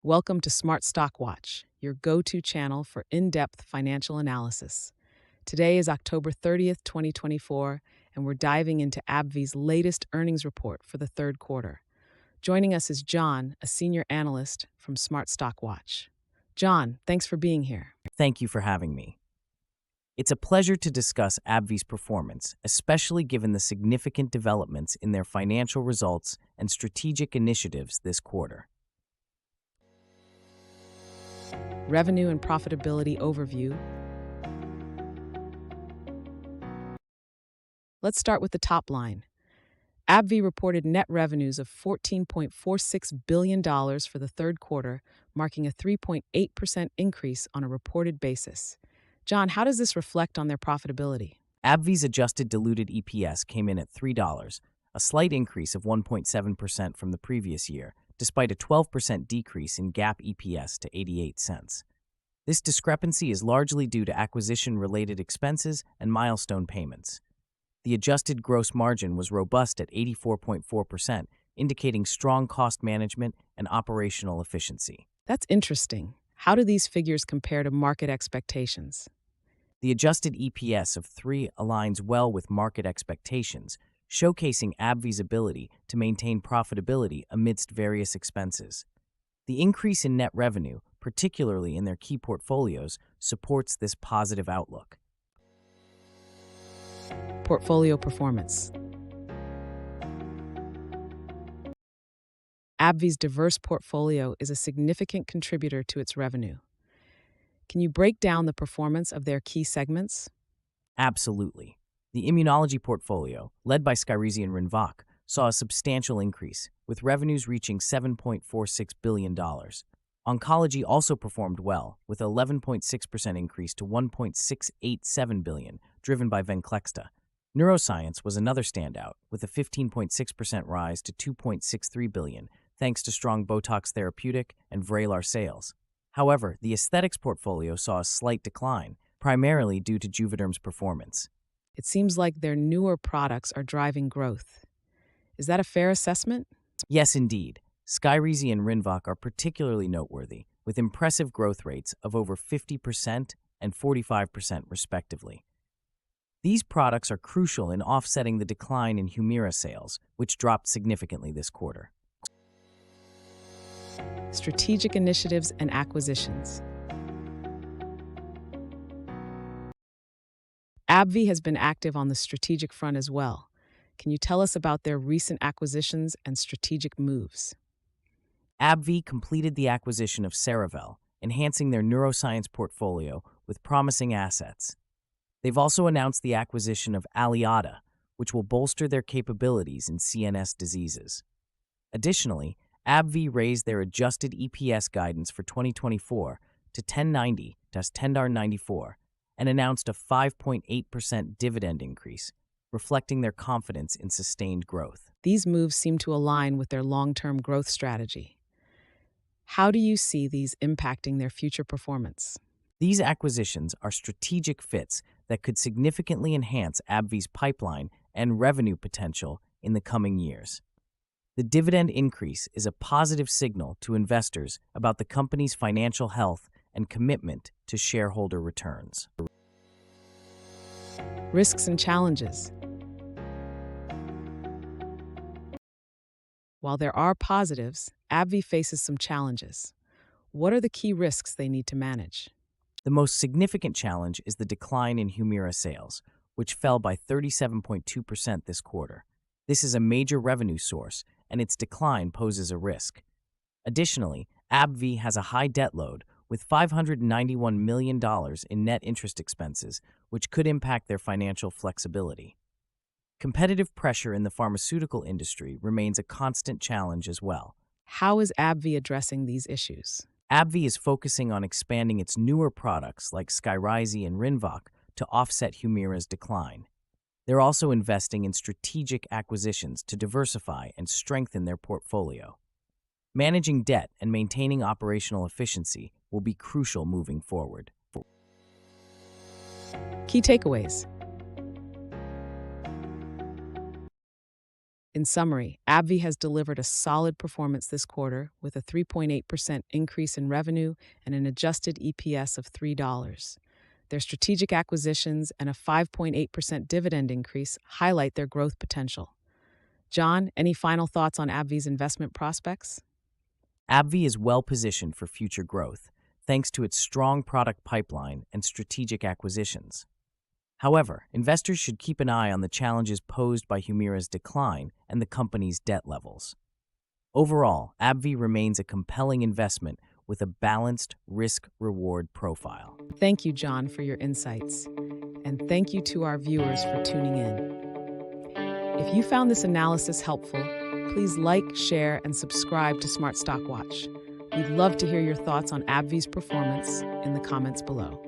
Welcome to Smart Stock Watch, your go-to channel for in-depth financial analysis. Today is October 30th, 2024, and we're diving into AbbVie's latest earnings report for the third quarter. Joining us is John, a senior analyst from Smart Stock Watch. John, thanks for being here. Thank you for having me. It's a pleasure to discuss AbbVie's performance, especially given the significant developments in their financial results and strategic initiatives this quarter. Revenue and profitability overview. Let's start with the top line. AbbVie reported net revenues of $14.46 billion for the third quarter, marking a 3.8% increase on a reported basis. John, how does this reflect on their profitability? AbbVie's adjusted diluted EPS came in at $3, a slight increase of 1.7% from the previous year, despite a 12% decrease in GAAP EPS to 88 cents. This discrepancy is largely due to acquisition-related expenses and milestone payments. The adjusted gross margin was robust at 84.4%, indicating strong cost management and operational efficiency. That's interesting. How do these figures compare to market expectations? The adjusted EPS of 3 aligns well with market expectations, showcasing AbbVie's ability to maintain profitability amidst various expenses. The increase in net revenue, particularly in their key portfolios, supports this positive outlook. Portfolio performance. AbbVie's diverse portfolio is a significant contributor to its revenue. Can you break down the performance of their key segments? Absolutely. The immunology portfolio, led by Skyrizi and Rinvoq, saw a substantial increase, with revenues reaching $7.46 billion. Oncology also performed well, with an 11.6% increase to $1.687 billion, driven by Venclexta. Neuroscience was another standout, with a 15.6% rise to $2.63 billion, thanks to strong Botox therapeutic and Vraylar sales. However, the aesthetics portfolio saw a slight decline, primarily due to Juvederm's performance. It seems like their newer products are driving growth. Is that a fair assessment? Yes, indeed. Skyrizi and Rinvoq are particularly noteworthy, with impressive growth rates of over 50% and 45% respectively. These products are crucial in offsetting the decline in Humira sales, which dropped significantly this quarter. Strategic initiatives and acquisitions. AbbVie has been active on the strategic front as well. Can you tell us about their recent acquisitions and strategic moves? AbbVie completed the acquisition of Cerevel, enhancing their neuroscience portfolio with promising assets. They've also announced the acquisition of Aliada, which will bolster their capabilities in CNS diseases. Additionally, AbbVie raised their adjusted EPS guidance for 2024 to $10.90 and announced a 5.8% dividend increase, reflecting their confidence in sustained growth. These moves seem to align with their long-term growth strategy. How do you see these impacting their future performance? These acquisitions are strategic fits that could significantly enhance AbbVie's pipeline and revenue potential in the coming years. The dividend increase is a positive signal to investors about the company's financial health and commitment to shareholder returns. Risks and challenges. While there are positives, AbbVie faces some challenges. What are the key risks they need to manage? The most significant challenge is the decline in Humira sales, which fell by 37.2% this quarter. This is a major revenue source, and its decline poses a risk. Additionally, AbbVie has a high debt load, with $591 million in net interest expenses, which could impact their financial flexibility. Competitive pressure in the pharmaceutical industry remains a constant challenge as well. How is AbbVie addressing these issues? AbbVie is focusing on expanding its newer products like Skyrizi and Rinvoq to offset Humira's decline. They're also investing in strategic acquisitions to diversify and strengthen their portfolio. Managing debt and maintaining operational efficiency will be crucial moving forward. Key takeaways. In summary, AbbVie has delivered a solid performance this quarter with a 3.8% increase in revenue and an adjusted EPS of $3. Their strategic acquisitions and a 5.8% dividend increase highlight their growth potential. John, any final thoughts on AbbVie's investment prospects? AbbVie is well positioned for future growth, thanks to its strong product pipeline and strategic acquisitions. However, investors should keep an eye on the challenges posed by Humira's decline and the company's debt levels. Overall, AbbVie remains a compelling investment with a balanced risk-reward profile. Thank you, John, for your insights. And thank you to our viewers for tuning in. If you found this analysis helpful, please like, share, and subscribe to Smart Stock Watch. We'd love to hear your thoughts on AbbVie's performance in the comments below.